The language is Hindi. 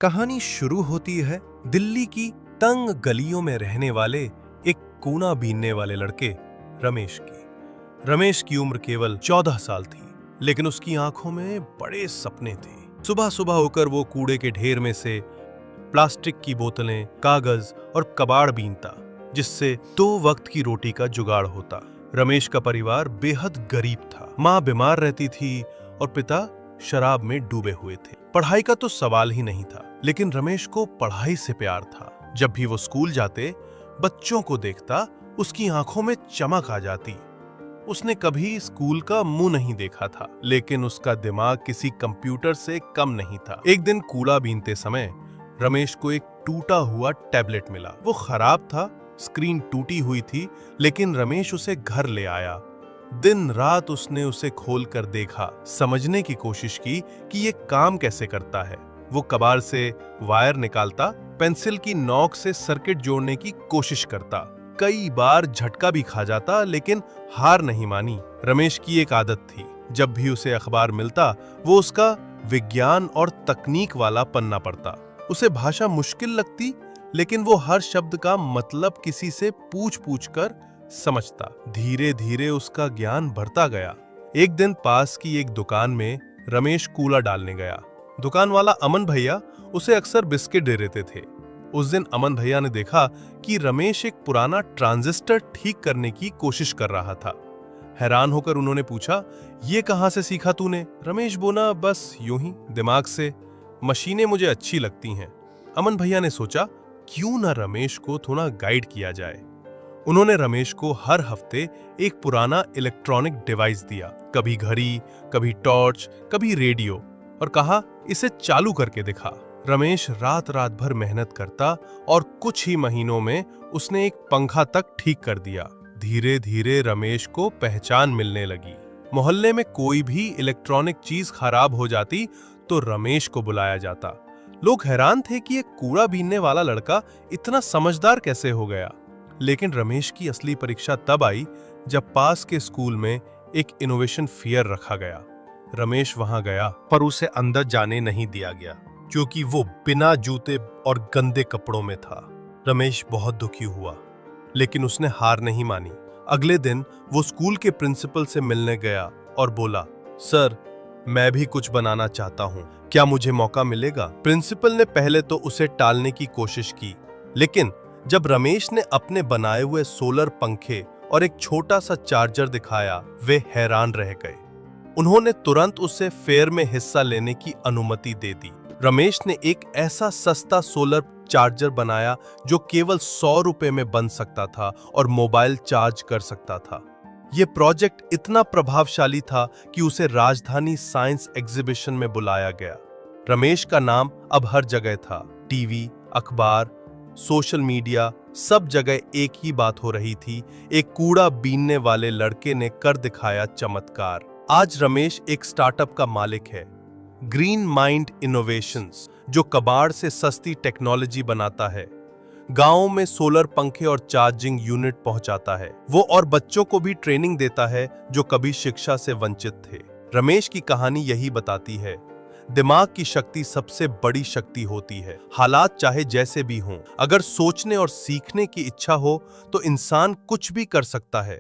कहानी शुरू होती है दिल्ली की तंग गलियों में रहने वाले एक कूना बीनने वाले लड़के रमेश की। रमेश की उम्र केवल 14 साल थी, लेकिन उसकी आंखों में बड़े सपने थे। सुबह सुबह होकर वो कूड़े के ढेर में से प्लास्टिक की बोतलें, कागज और कबाड़ बीनता, जिससे 2 वक्त की रोटी का जुगाड़ होता। रमेश का परिवार बेहद गरीब था। माँ बीमार रहती थी और पिता शराब में डूबे हुए थे। पढ़ाई का तो सवाल ही नहीं था, लेकिन रमेश को पढ़ाई से प्यार था। जब भी वो स्कूल जाते, बच्चों को देखता, उसकी आंखों में चमक आ जाती। उसने कभी स्कूल का मुंह नहीं देखा था, लेकिन उसका दिमाग किसी कंप्यूटर से कम नहीं था। एक दिन कूड़ा बीनते समय रमेश को एक टूटा हुआ टैबलेट मिला। वो खराब था, स्क्रीन टूटी हुई थी, लेकिन रमेश उसे घर ले आया। दिन रात उसने उसे खोलकर देखा, समझने की कोशिश की कि ये काम कैसे करता है। वो कबाड़ से वायर निकालता, पेंसिल की नोक से सर्किट जोड़ने की कोशिश करता। कई बार झटका भी खा जाता, लेकिन हार नहीं मानी। रमेश की एक आदत थी, जब भी उसे अखबार मिलता, वो उसका विज्ञान और तकनीक वाला पन्ना पढ़ता। उसे भाषा मुश्किल लगती, लेकिन वो हर शब्द का मतलब किसी से पूछ पूछ कर समझता। धीरे धीरे उसका ज्ञान बढ़ता गया। एक दिन पास की एक दुकान में रमेश कूड़ा डालने गया। दुकान वाला अमन भैया उसे अक्सर बिस्किट दे देते थे। उस दिन अमन भैया ने देखा कि रमेश एक पुराना ट्रांजिस्टर ठीक करने की कोशिश कर रहा था। हैरान होकर उन्होंने पूछा, ये कहां से सीखा तूने? रमेश बोला, बस यूं ही, दिमाग से। मशीनें मुझे अच्छी लगती हैं। अमन भैया ने सोचा, क्यों ना रमेश को थोड़ा गाइड किया जाए। उन्होंने रमेश को हर हफ्ते एक पुराना इलेक्ट्रॉनिक डिवाइस दिया, कभी घड़ी, कभी टॉर्च, कभी रेडियो, और कहा, इसे चालू करके दिखा। रमेश रात रात भर मेहनत करता और कुछ ही महीनों में उसने एक पंखा तक ठीक कर दिया। धीरे धीरे रमेश को पहचान मिलने लगी। मोहल्ले में कोई भी इलेक्ट्रॉनिक चीज खराब हो जाती तो रमेश को बुलाया जाता। लोग हैरान थे कि एक कूड़ा बीनने वाला लड़का इतना समझदार कैसे हो गया। लेकिन रमेश की असली परीक्षा तब आई जब पास के स्कूल में एक इनोवेशन फेयर रखा गया। रमेश वहां गया, पर उसे अंदर जाने नहीं दिया गया, क्योंकि वो बिना जूते और गंदे कपड़ों में था। रमेश बहुत दुखी हुआ, लेकिन उसने हार नहीं मानी। अगले दिन वो स्कूल के प्रिंसिपल से मिलने गया और बोला, सर, मैं भी कुछ बनाना चाहता हूँ, क्या मुझे मौका मिलेगा? प्रिंसिपल ने पहले तो उसे टालने की कोशिश की, लेकिन जब रमेश ने अपने बनाए हुए सोलर पंखे और एक छोटा सा चार्जर दिखाया, वे हैरान रह गए। उन्होंने तुरंत उसे फेयर में हिस्सा लेने की अनुमति दे दी। रमेश ने एक ऐसा सस्ता सोलर चार्जर बनाया जो केवल 100 रुपए में बन सकता था और मोबाइल चार्ज कर सकता था। यह प्रोजेक्ट इतना प्रभावशाली था कि उसे राजधानी साइंस एग्जीबिशन में बुलाया गया। रमेश का नाम अब हर जगह था। टीवी, अखबार, सोशल मीडिया, सब जगह एक ही बात हो रही थी, एक कूड़ा बीनने वाले लड़के ने कर दिखाया चमत्कार। आज रमेश एक स्टार्टअप का मालिक है, ग्रीन माइंड इनोवेशंस, जो कबाड़ से सस्ती टेक्नोलॉजी बनाता है, गांवों में सोलर पंखे और चार्जिंग यूनिट पहुंचाता है। वो और बच्चों को भी ट्रेनिंग देता है जो कभी शिक्षा से वंचित थे। रमेश की कहानी यही बताती है, दिमाग की शक्ति सबसे बड़ी शक्ति होती है। हालात चाहे जैसे भी हों, अगर सोचने और सीखने की इच्छा हो तो इंसान कुछ भी कर सकता है।